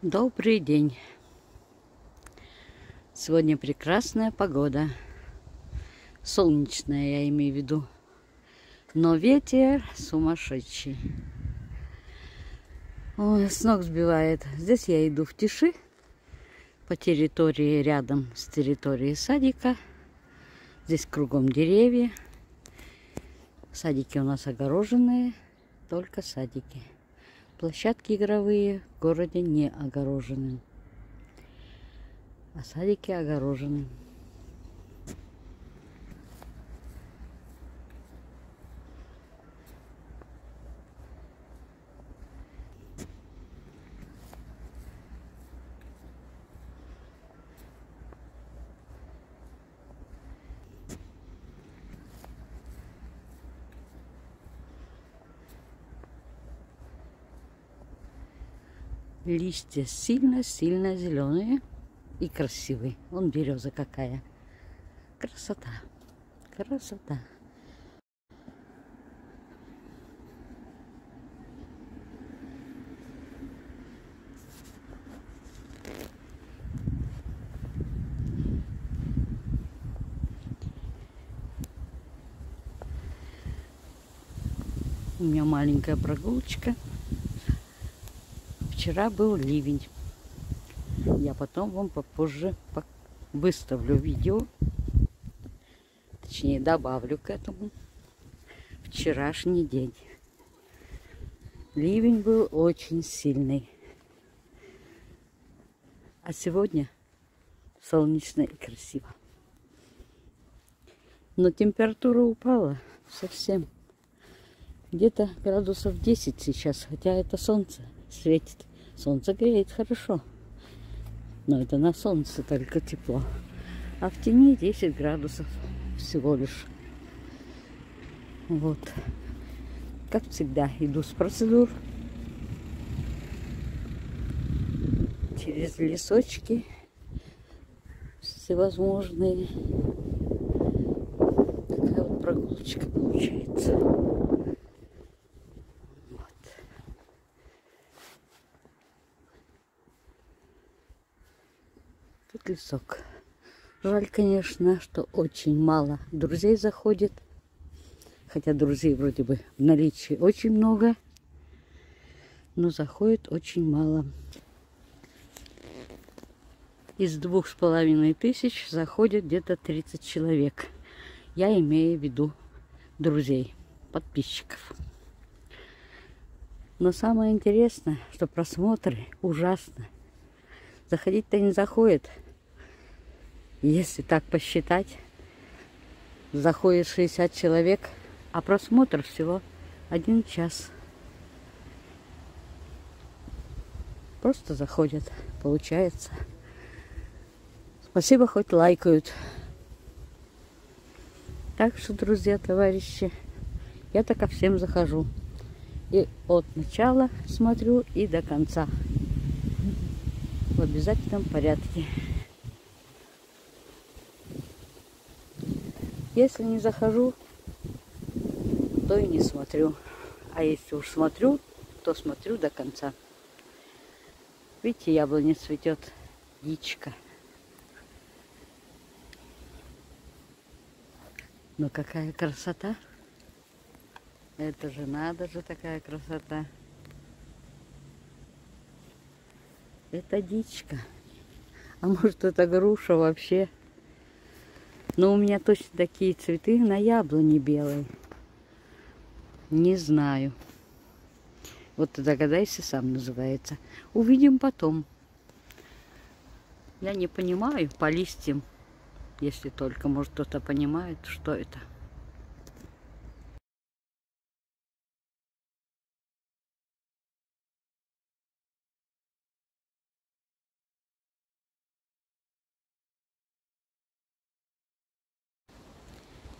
Добрый день! Сегодня прекрасная погода. Солнечная, я имею в виду. Но ветер сумасшедший. Ой, с ног сбивает. Здесь я иду в тиши. По территории рядом с территорией садика. Здесь кругом деревья. Садики у нас огороженные. Только садики. Площадки игровые в городе не огорожены. А садики огорожены. Листья сильно-сильно зеленые и красивые. Вон береза какая. Красота. Красота. У меня маленькая прогулочка. Вчера был ливень. Я потом вам попозже выставлю видео. Точнее, добавлю к этому вчерашний день. Ливень был очень сильный. А сегодня солнечно и красиво. Но температура упала совсем. Где-то градусов 10 сейчас, хотя это солнце светит. Солнце греет хорошо. Но это на солнце только тепло. А в тени 10 градусов всего лишь. Вот. Как всегда, иду с процедур. Через лесочки всевозможные. Такая вот прогулочка получается. Тут лесок. Жаль, конечно, что очень мало друзей заходит. Хотя друзей вроде бы в наличии очень много. Но заходит очень мало. Из 2500 заходит где-то 30 человек. Я имею в виду друзей, подписчиков. Но самое интересное, что просмотры ужасно. Заходить-то не заходит. Если так посчитать, заходит 60 человек, а просмотр всего 1 час. Просто заходят, получается. Спасибо, хоть лайкают. Так что, друзья, товарищи, я-то ко всем захожу. И от начала смотрю и до конца. В обязательном порядке. Если не захожу, то и не смотрю. А если уж смотрю, то смотрю до конца. Видите, яблоня цветет, дичка. Но какая красота! Это же надо же, такая красота! Это дичка. А может, это груша вообще? Но у меня точно такие цветы на яблоне белой. Не знаю. Вот ты догадайся, сам называется. Увидим потом. Я не понимаю по листьям. Если только, может, кто-то понимает, что это.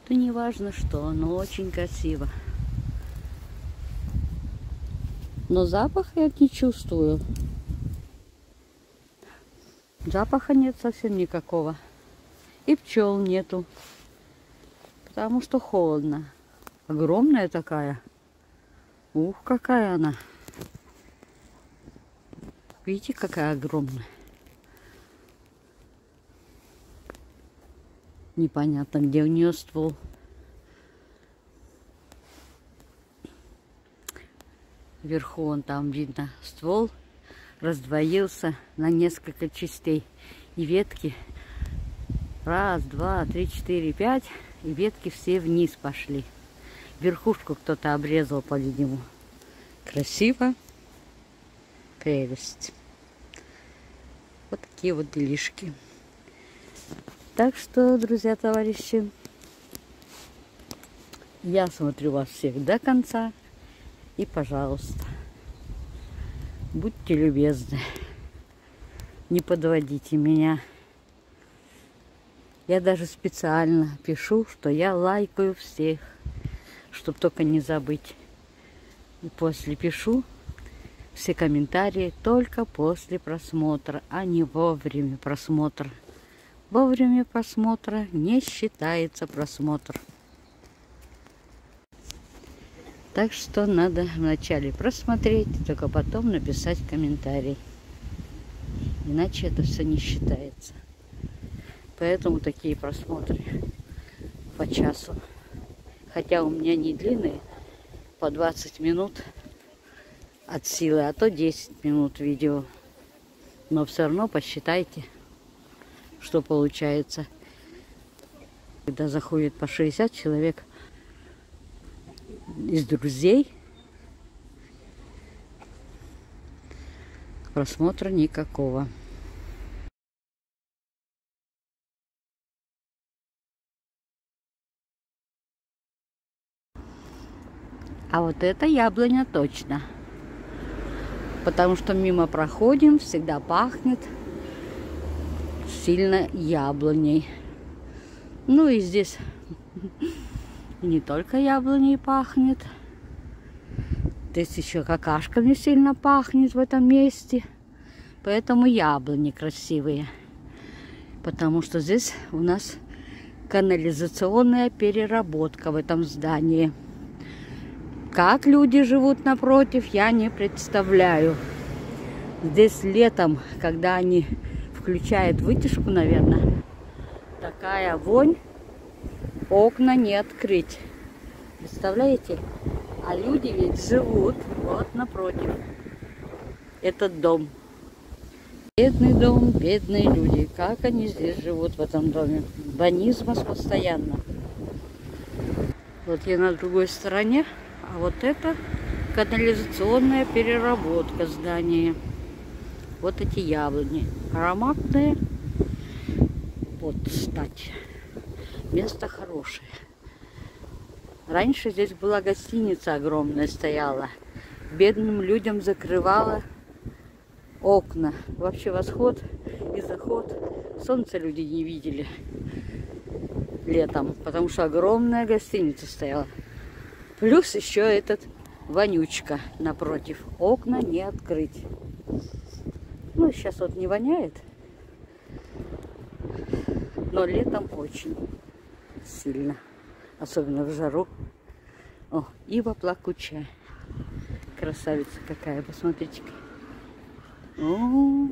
То не важно что, но очень красиво. Но запах я не чувствую. Запаха нет совсем никакого. И пчел нету. Потому что холодно. Огромная такая. Ух, какая она. Видите, какая огромная. Непонятно, где у нее ствол. Вверху вон там видно ствол раздвоился на несколько частей. И ветки раз, два, три, четыре, пять. И ветки все вниз пошли. Верхушку кто-то обрезал, по-видимому. Красиво. Прелесть. Вот такие вот делишки. Так что, друзья, товарищи, я смотрю вас всех до конца. И, пожалуйста, будьте любезны, не подводите меня. Я даже специально пишу, что я лайкаю всех, чтобы только не забыть. И после пишу все комментарии только после просмотра, а не во время просмотра. Во время просмотра не считается просмотр. Так что надо вначале просмотреть, только потом написать комментарий. Иначе это все не считается. Поэтому такие просмотры по часу. Хотя у меня не длинные, по 20 минут от силы, а то 10 минут видео. Но все равно посчитайте, что получается. Когда заходит по 60 человек из друзей, просмотра никакого. А вот это яблоня точно. Потому что мимо проходим, всегда пахнет сильно яблоней. Ну и здесь не только яблоней пахнет. Здесь еще какашками сильно пахнет в этом месте. Поэтому яблони красивые. Потому что здесь у нас канализационная переработка в этом здании. Как люди живут напротив, я не представляю. Здесь летом, когда они включают вытяжку, наверное, такая вонь, окна не открыть. Представляете? А люди ведь живут вот напротив. Этот дом. Бедный дом, бедные люди. Как они здесь живут в этом доме? Банизмос постоянно. Вот я на другой стороне. А вот это канализационная переработка здания. Вот эти яблони. Ароматные. Вот, кстати. Место хорошее. Раньше здесь была гостиница огромная стояла. Бедным людям закрывала окна. Вообще восход и заход. Солнца люди не видели летом. Потому что огромная гостиница стояла. Плюс еще этот вонючка напротив. Окна не открыть. Ну, сейчас вот не воняет. Но летом очень сильно. Особенно в жару. О, ива плакучая. Красавица какая, посмотрите-ка. О,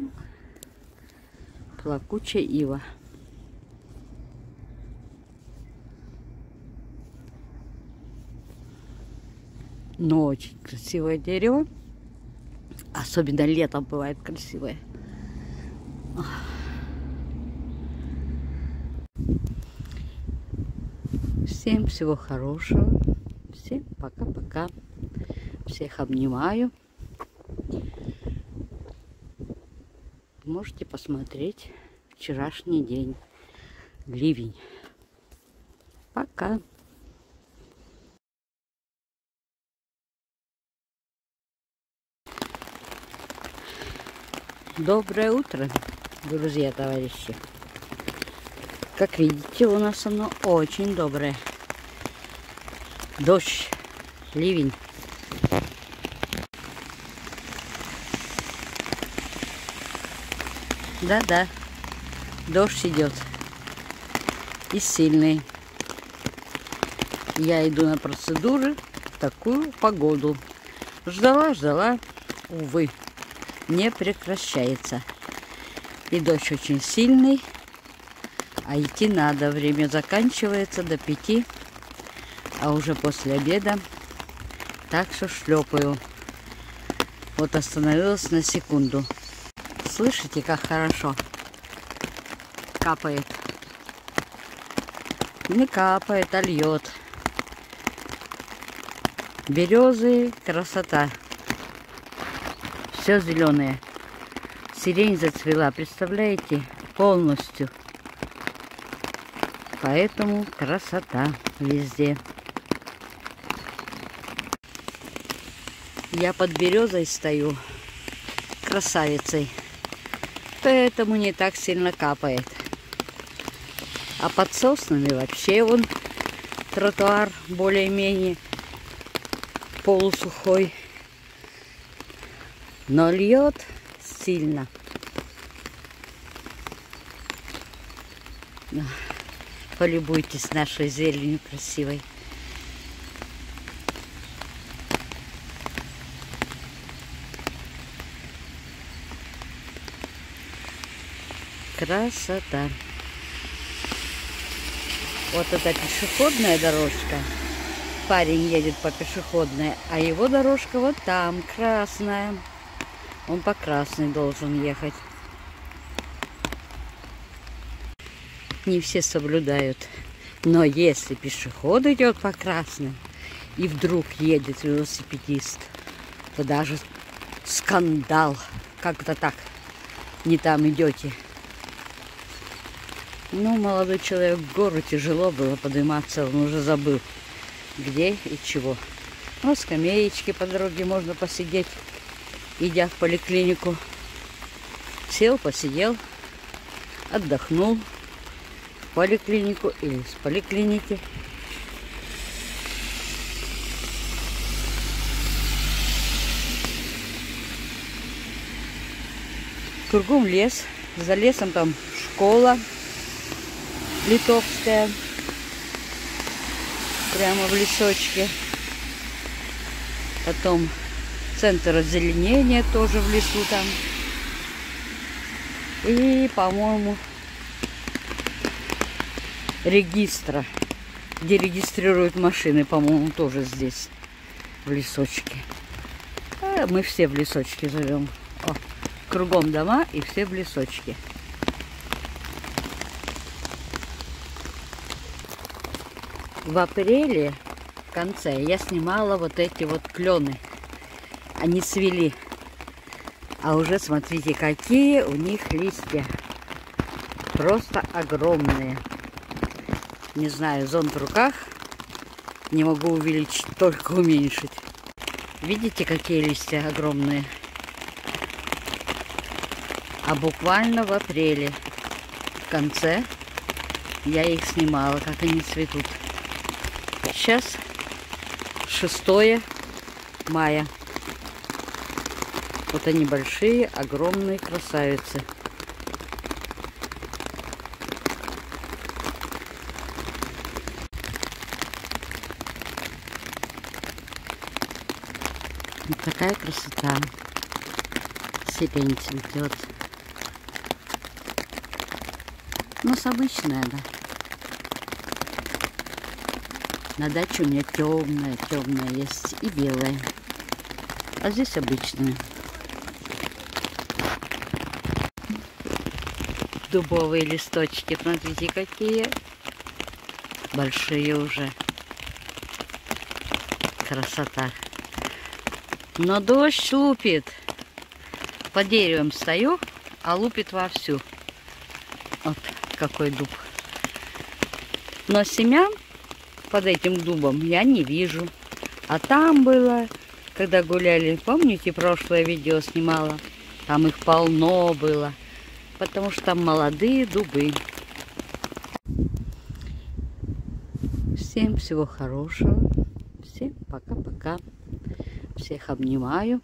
плакучая ива. Но очень красивое дерево. Особенно летом бывает красивое. Всем всего хорошего. Всем пока-пока. Всех обнимаю. Можете посмотреть вчерашний день. Ливень. Пока. Доброе утро, друзья, товарищи. Как видите, у нас оно очень доброе. Дождь, ливень. Да-да, дождь идет. И сильный. Я иду на процедуры в такую погоду. Ждала, увы. не прекращается. И дождь очень сильный, а идти надо. Время заканчивается до 5, а уже после обеда. Так что шлепаю. Вот остановилась на секунду. Слышите, как хорошо капает? Не капает, а льет. Березы, красота. Все зеленое. Сирень зацвела, представляете? Полностью. Поэтому красота везде. Я под березой стою, красавицей. Поэтому не так сильно капает. А под соснами вообще вон тротуар более-менее полусухой. Но льет сильно. Полюбуйтесь нашей зеленью красивой. Красота. Вот это пешеходная дорожка. Парень едет по пешеходной, а его дорожка вот там, красная. Он по красной должен ехать. Не все соблюдают. Но если пешеход идет по красной, и вдруг едет велосипедист, то даже скандал. Как-то так. Не там идете. Ну, молодой человек в гору, тяжело было подниматься, он уже забыл, где и чего. На скамеечке по дороге можно посидеть, идя в поликлинику. Сел, посидел, отдохнул в поликлинику или с поликлиники. Кругом лес, за лесом там школа литовская, прямо в лесочке. Потом центр озеленения тоже в лесу там. И, по-моему, регистра, где регистрируют машины, по-моему, тоже здесь, в лесочке. А мы все в лесочке живем. О, кругом дома и все в лесочке. В апреле, в конце, я снимала вот эти вот клены. Они цвели. А уже смотрите, какие у них листья. Просто огромные. Не знаю, зонт в руках. Не могу увеличить, только уменьшить. Видите, какие листья огромные? А буквально в апреле, в конце, я их снимала, как они цветут. Сейчас 6 мая. Вот они большие, огромные красавицы. Вот такая красота. Сирень цветет. Но обычная, да. На даче у меня темная есть и белая. А здесь обычная. Дубовые листочки, смотрите, какие большие уже. Красота. Но дождь лупит. Под деревом стою, а лупит вовсю. Вот какой дуб. Но семян под этим дубом я не вижу. А там было, когда гуляли, помните, прошлое видео снимала? Там их полно было. Потому что там молодые дубы. Всем всего хорошего. Всем пока-пока. Всех обнимаю.